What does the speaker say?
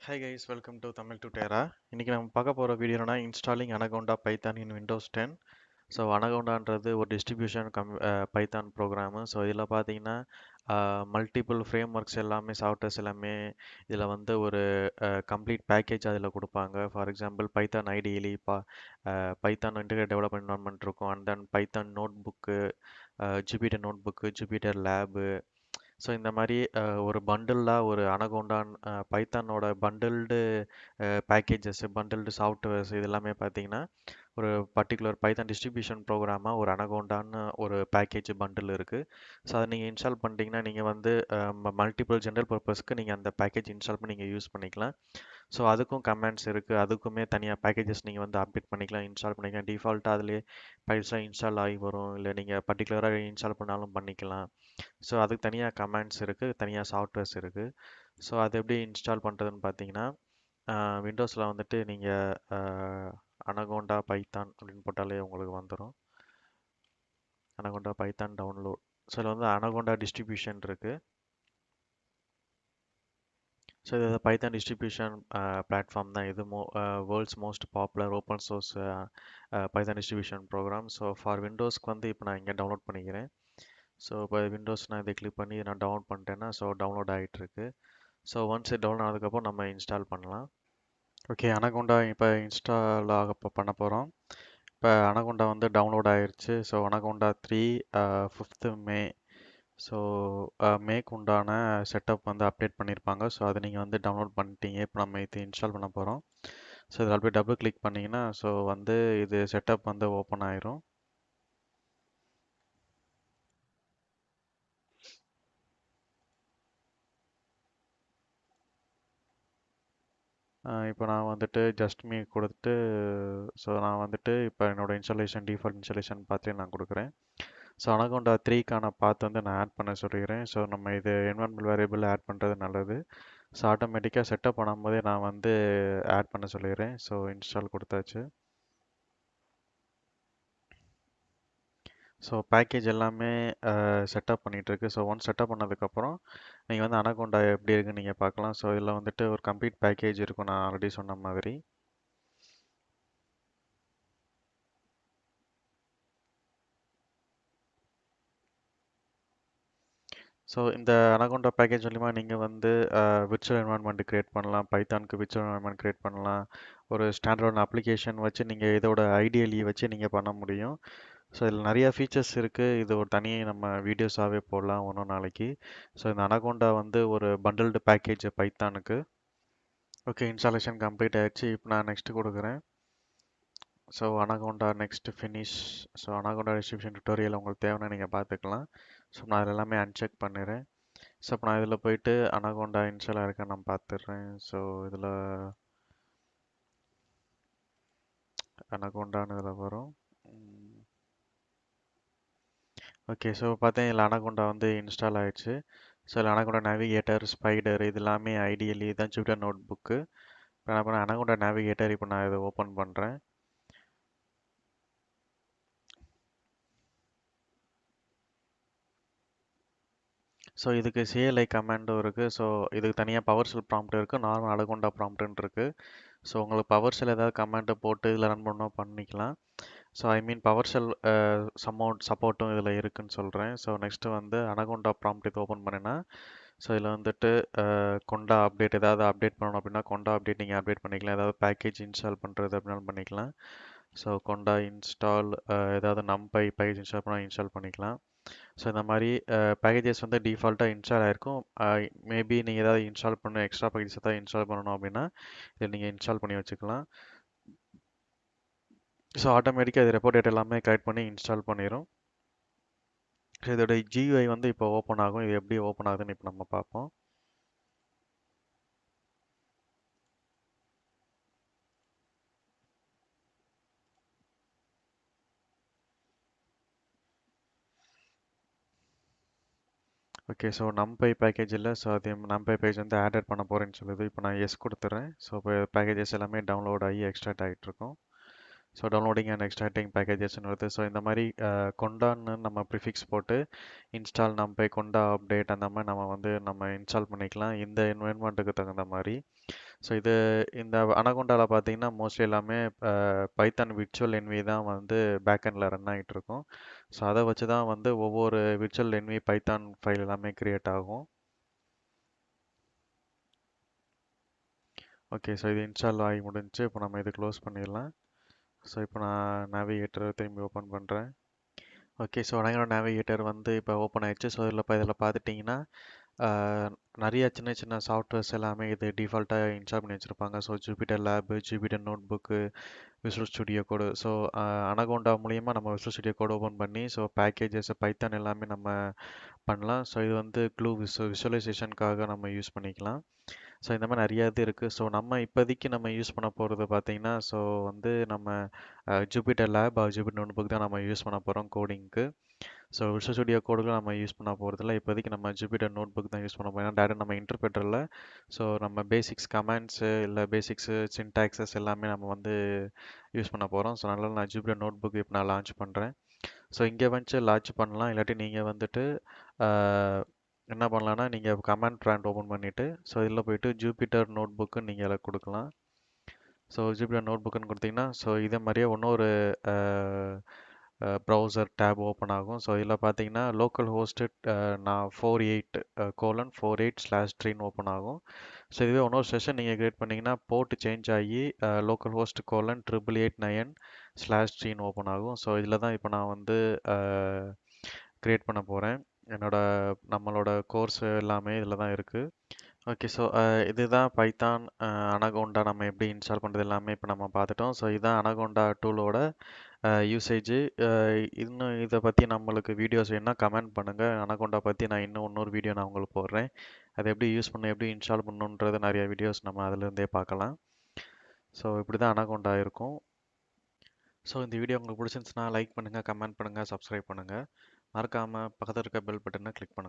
Hi guys, welcome to TamilTutera. இன்னைக்கு நம்ம பார்க்க போற வீடியோ என்னன்னா installing Anaconda Python in Windows 10. So அனகோண்டான்றது ஒரு டிஸ்ட்ரிபியூஷன் பைத்தான் ப்ரோக்ராமு. ஸோ இதில் பார்த்தீங்கன்னா மல்டிபிள் ஃப்ரேம் ஒர்க்ஸ் எல்லாமே சாஃப்ட்வேர்ஸ் எல்லாமே இதில் வந்து ஒரு கம்ப்ளீட் பேக்கேஜ் அதில் கொடுப்பாங்க. For example Python ideally Python integrate development environment இருக்கும். And then Python notebook, Jupyter notebook, Jupyter lab. So இந்த மாதிரி ஒரு பண்டிலாக ஒரு அனகோண்டான் பைத்தானோட பண்டில்டு பேக்கேஜஸ், பண்டில்டு சாஃப்ட்வேர்ஸ் இது எல்லாமே பார்த்தீங்கன்னா ஒரு பர்டிகுலர் பைத்தான் டிஸ்ட்ரிபியூஷன் ப்ரோக்ராமாக ஒரு அனகோண்டான்னு ஒரு பேக்கேஜ் பண்டில் இருக்குது. ஸோ அதை நீங்கள் இன்ஸ்டால் பண்ணிட்டீங்கன்னா நீங்கள் வந்து மல்டிபிள் ஜென்ரல் பர்பஸ்க்கு நீங்கள் அந்த பேக்கேஜ் இன்ஸ்டால் பண்ணி நீங்கள் யூஸ் பண்ணிக்கலாம். ஸோ அதுக்கும் கமெண்ட்ஸ் இருக்குது, அதுக்குமே தனியாக பேக்கேஜஸ் நீங்கள் வந்து அப்டேட் பண்ணிக்கலாம், இன்ஸ்டால் பண்ணிக்கலாம். டிஃபால்ட்டாக அதிலே பைல்ஸாக இன்ஸ்டால் ஆகி வரும், இல்லை நீங்கள் பர்டிகுலராக இன்ஸ்டால் பண்ணாலும் பண்ணிக்கலாம். ஸோ அதுக்கு தனியாக கமெண்ட்ஸ் இருக்குது, தனியாக சாஃப்ட்வேர்ஸ் இருக்குது. ஸோ அது எப்படி இன்ஸ்டால் பண்ணுறதுன்னு பார்த்தீங்கன்னா விண்டோஸில் வந்துட்டு நீங்கள் அனகோண்டா பைத்தான் அப்படின்னு போட்டாலே உங்களுக்கு வந்துடும். Anaconda Python download. ஸோ இதில் வந்து அனகோண்டா டிஸ்ட்ரிபியூஷன் இருக்குது. ஸோ இது பைத்தான் டிஸ்ட்ரிபியூஷன் பிளாட்ஃபார்ம் தான். இது world's most popular open source Python distribution program. So for விண்டோஸ்க்கு வந்து இப்போ நான் இங்கே டவுன்லோட் பண்ணிக்கிறேன். ஸோ இப்போ விண்டோஸ் நான் இதை கிளிக் பண்ணி நான் டவுன்லோட் பண்ணிட்டேன்னா ஸோ டவுன்லோட் ஆகிட்டு இருக்கு. ஸோ ஒன்ஸ் இது டவுன்லோட் ஆனதுக்கப்புறம் நம்ம இன்ஸ்டால் பண்ணலாம். ஓகே, அனகோண்டா இப்போ இன்ஸ்டால் ஆக பண்ண போகிறோம். இப்போ அனகோண்டா வந்து டவுன்லோட் ஆயிருச்சு. ஸோ அனகோண்டா 3 5th மே. ஸோ மேக்கு உண்டான செட்டப் வந்து அப்டேட் பண்ணியிருப்பாங்க. ஸோ அதை நீங்கள் வந்து டவுன்லோட் பண்ணிட்டீங்க. இப்போ நம்ம இது இன்ஸ்டால் பண்ண போகிறோம். ஸோ இதில் போய் டபுள் கிளிக் பண்ணிங்கன்னா ஸோ வந்து இது செட்டப் வந்து ஓப்பன் ஆயிரும். இப்போ நான் வந்துட்டு ஜஸ்ட் மீ கொடுத்துட்டு ஸோ நான் வந்துட்டு இப்போ என்னோட இன்ஸ்டாலேஷன் டிஃபால்ட் இன்ஸ்டாலேஷன் பார்த்து நான் கொடுக்குறேன். ஸோ அனகோண்டா 3க்கான பாத் வந்து நான் ஆட் பண்ண சொல்லிக்கிறேன். ஸோ நம்ம இது என்வரான்மெண்ட் வேரியபிள் ஆட் பண்ணுறது நல்லது. ஸோ ஆட்டோமேட்டிக்காக செட்டப் பண்ணும்போதே நான் வந்து ஆட் பண்ண சொல்லிக்கிறேன். ஸோ இன்ஸ்டால் கொடுத்தாச்சு. ஸோ பேக்கேஜ் எல்லாமே செட்டப் பண்ணிகிட்ருக்கு. ஸோ ஒன்ஸ் செட்டப் பண்ணதுக்கப்புறம் நீங்கள் வந்து அனகோண்டா எப்படி இருக்குன்னு நீங்கள் பார்க்கலாம். ஸோ இதில் வந்துட்டு ஒரு கம்ப்ளீட் பேக்கேஜ் இருக்கும், நான் ஆல்ரெடி சொன்ன மாதிரி. ஸோ இந்த அனகோண்டா பேக்கேஜ் மூலிமா நீங்கள் வந்து விர்ச்சுவல் என்வரான்மெண்ட் கிரியேட் பண்ணலாம், பைத்தானுக்கு விர்ச்சுவல் என்வரான்மெண்ட் கிரியேட் பண்ணலாம். ஒரு ஸ்டாண்டர்ட் அப்ளிகேஷன் வச்சு நீங்கள் இதோட ஐடியலி வச்சு நீங்கள் பண்ண முடியும். ஸோ இதில் நிறைய ஃபீச்சர்ஸ் இருக்குது. இது ஒரு தனி நம்ம வீடியோஸாகவே போடலாம் ஒன்றும் நாளைக்கு. ஸோ இந்த அனகோண்டா வந்து ஒரு பண்டில்டு பேக்கேஜ் பைத்தானுக்கு. ஓகே, இன்ஸ்டாலேஷன் கம்ப்ளீட் ஆயிடுச்சு. இப்போ நான் நெக்ஸ்ட் கொடுக்குறேன். So Anaconda next finish. So Anaconda distribution tutorial உங்களுக்கு தேவைன்னா நீங்கள் பார்த்துக்கலாம். ஸோ நான் அதில் எல்லாமே அன்செக் பண்ணிடுறேன். ஸோ இப்போ நான் இதில் போயிட்டு அனகோண்டா இன்ஸ்டால் ஆயிருக்கான்னு நான் பார்த்துடுறேன். ஸோ இதில் அனகோண்டான்னு இதில் வரும். ஓகே, ஸோ பார்த்தேன் இதில் அனகோண்டா வந்து இன்ஸ்டால் ஆயிடுச்சு. ஸோ இதில் அனகோண்டா நேவிகேட்டர், ஸ்பைடர் இது எல்லாமே ஐடியலி தான் ஜூபிட்டர் நோட் புக்கு. இப்போ நான் பண்ண அனகோண்டா நேவிகேட்டர் இப்போ நான் இதை ஓப்பன் பண்ணுறேன். ஸோ இதுக்கு CLI கமாண்டும் இருக்குது. ஸோ இதுக்கு தனியாக பவர் ஷெல் ப்ராம்ப்ட் இருக்குது, நார்மல் அனகோண்டா ப்ராம்ப்ட்னு இருக்குது. ஸோ உங்களுக்கு பவர் ஷெல் ஏதாவது கமாண்டை போட்டு இதில் ரன் பண்ணோம் பண்ணிக்கலாம். So I mean power shell சப்போர்ட்டும் இதில் இருக்குன்னு சொல்கிறேன். ஸோ நெக்ஸ்ட்டு வந்து அனகோண்டா ப்ராம்ப்ட் இது ஓப்பன் பண்ணினா ஸோ இதில் வந்துட்டு கொண்டா அப்டேட் ஏதாவது அப்டேட் பண்ணணும் அப்படின்னா கொண்டா அப்டேட் நீங்கள் அப்டேட் பண்ணிக்கலாம். ஏதாவது பேக்கேஜ் இன்ஸ்டால் பண்ணுறது அப்படின்னாலும் பண்ணிக்கலாம். ஸோ கொண்டா இன்ஸ்டால் ஏதாவது நம்பை பேக்கேஜ் இன்ஸ்டால் பண்ணால் இன்ஸ்டால் பண்ணிக்கலாம். ஸோ இந்த மாதிரி பேக்கேஜஸ் வந்து டிஃபால்ட்டாக இன்ஸ்டால் ஆகிருக்கும். மேபி நீங்கள் ஏதாவது இன்ஸ்டால் பண்ணணும், எக்ஸ்ட்ரா பேக்கேஜஸ் ஏதாவது இன்ஸ்டால் பண்ணணும் அப்படின்னா இதை நீங்கள் இன்ஸ்டால் பண்ணி வச்சுக்கலாம். ஸோ ஆட்டோமேட்டிக்காக இது ரெப்போ டேட் எல்லாமே கலெக்ட் பண்ணி இன்ஸ்டால் பண்ணிடும். ஸோ இதோட GUI வந்து இப்போ ஓப்பன் ஆகும். இது எப்படி ஓப்பன் ஆகுதுன்னு இப்போ நம்ம பார்ப்போம். ஓகே, ஸோ நம்பை பேக்கேஜ் இல்லை. ஸோ அது நம்பை பேக்கேஜ் வந்து ஆடட் பண்ண போகிறேன்னு சொல்லுது. இப்போ நான் எஸ் கொடுத்துட்றேன். ஸோ இப்போ பேக்கேஜஸ் எல்லாமே டவுன்லோட் ஆகி எக்ஸ்ட்ராக்ட் ஆகிட்டு இருக்கும். ஸோ டவுன்லோடிங் அண்ட் எக்ஸ்ட்ராக்டிங் பேக்கேஜஸ்னு வருது. ஸோ இந்த மாதிரி கொண்டான்னு நம்ம ப்ரிஃபிக்ஸ் போட்டு இன்ஸ்டால் நம்பை கொண்டா அப்டேட் அந்த மாதிரி நம்ம வந்து நம்ம இன்ஸ்டால் பண்ணிக்கலாம் இந்த என்வரான்மெண்ட்டுக்கு தகுந்த மாதிரி. ஸோ இந்த அனகோண்டால பார்த்தீங்கன்னா மோஸ்ட்லி எல்லாமே பைத்தான் விர்ச்சுவல் என்வி தான் வந்து பேக்கெண்டில் ரன் ஆகிட்டு இருக்கும். ஸோ அதை வச்சு தான் வந்து ஒவ்வொரு விர்ச்சுவல் என்வி பைத்தான் ஃபைல் எல்லாமே கிரியேட் ஆகும். ஓகே, ஸோ இது இன்ஸ்டால் ஆகி முடிஞ்சு. இப்போ நம்ம இது க்ளோஸ் பண்ணிடலாம். ஸோ இப்போ நான் நேவிகேட்டர் திரும்பி ஓப்பன் பண்ணுறேன். ஓகே, ஸோ என்னோட நேவிகேட்டர் வந்து இப்போ ஓப்பன் ஆயிடுச்சு. ஸோ இதில் பார்த்துட்டிங்கன்னா ஆஹ், நிறைய சின்ன சின்ன சாஃப்ட்வேர்ஸ் எல்லாமே இது டிஃபால்ட்டாக இன்ஸ்டால் பண்ணி வச்சுருப்பாங்க. So Jupyter lab, Jupyter notebook, Visual Studio code. So Anaconda மூலியமாக நம்ம விசுவல் ஸ்டுடியோ கோட் ஓப்பன் பண்ணி ஸோ பேக்கேஜஸ் பைத்தான் எல்லாமே நம்ம பண்ணலாம். ஸோ இது வந்து க்ளூ விஷுவலைசேஷனுக்காக நம்ம யூஸ் பண்ணிக்கலாம். ஸோ இந்த மாதிரி நிறைய இது இருக்குது. ஸோ நம்ம இப்போதைக்கு நம்ம யூஸ் பண்ண போகிறது பார்த்தீங்கன்னா ஸோ வந்து நம்ம Jupiter lab Jupiter notebook தான் நம்ம யூஸ் பண்ண போகிறோம் கோடிங்க்கு. ஸோ விஷுவல் ஸ்டுடியோ கோடுகள் நம்ம யூஸ் பண்ண போகிறதில்ல. இப்போதைக்கு நம்ம ஜூபிட்டர் நோட் புக் தான் யூஸ் பண்ண போகிறோம். ஏன்னா டேரெக்ட் நம்ம இன்டர்பிரட்டரில் ஸோ நம்ம பேசிக்ஸ் கமாண்ட்ஸு இல்லை பேசிக்ஸு சின்டாக்ஸஸ் எல்லாமே நம்ம வந்து யூஸ் பண்ண போகிறோம். ஸோ அதனால் நான் ஜூபிட்டர் நோட் புக் இப்போ நான் லான்ச் பண்ணுறேன். ஸோ இங்கே வந்து லான்ச் பண்ணலாம். இல்லாட்டி நீங்கள் வந்துட்டு ஆஹ், என்ன பண்ணலான்னா நீங்கள் கமாண்ட் ப்ராம்ப்ட் ஓப்பன் பண்ணிவிட்டு ஸோ இதில் போயிட்டு ஜூபிட்டர் நோட் புக்குன்னு நீங்கள் அதில் கொடுக்கலாம். ஸோ ஜூபிட்டர் நோட் புக்குன்னு கொடுத்தீங்கன்னா ஸோ இதே மாதிரியே இன்னொரு ப்ரௌசர் டேப் ஓப்பன் ஆகும். ஸோ இதில் பார்த்தீங்கன்னா லோக்கல் ஹோஸ்ட்டு நான் 48:48/3 ஓப்பன் ஆகும். ஸோ இதுவே இன்னொரு செஷன் நீங்கள் கிரியேட் பண்ணிங்கன்னா போர்ட் சேஞ்ச் ஆகி லோக்கல் ஹோஸ்ட் கோலன் 8889/3 ஓப்பன் ஆகும். ஸோ இதில் தான் இப்போ நான் வந்து கிரியேட் பண்ண போகிறேன். நம்மளோட கோர்ஸ் எல்லாமே இதில் தான் இருக்குது. ஓகே, ஸோ இதுதான் பைத்தான் அனகோண்டா நம்ம எப்படி இன்ஸ்டால் பண்ணுறது எல்லாமே இப்போ நம்ம பார்த்துட்டோம். ஸோ இதுதான் அனகோண்டா டூலோட யூசேஜு. இன்னும் இதை பற்றி நம்மளுக்கு வீடியோஸ் வேணுன்னா கமெண்ட் பண்ணுங்கள். அனகோண்டா பற்றி நான் இன்னொரு வீடியோ நான் உங்களுக்கு போடுறேன். அதை எப்படி யூஸ் பண்ண எப்படி இன்ஸ்டால் பண்ணணுன்றது நிறைய வீடியோஸ் நம்ம அதிலிருந்தே பார்க்கலாம். ஸோ இப்படி தான் அனகோண்டா இருக்கும். ஸோ இந்த வீடியோ உங்களுக்கு பிடிச்சிருந்துச்சுன்னா லைக் பண்ணுங்கள், கமெண்ட் பண்ணுங்கள், சப்ஸ்கிரைப் பண்ணுங்கள். மறக்காமல் பக்கத்தில் இருக்க பெல் பட்டனை கிளிக் பண்ணுங்கள்.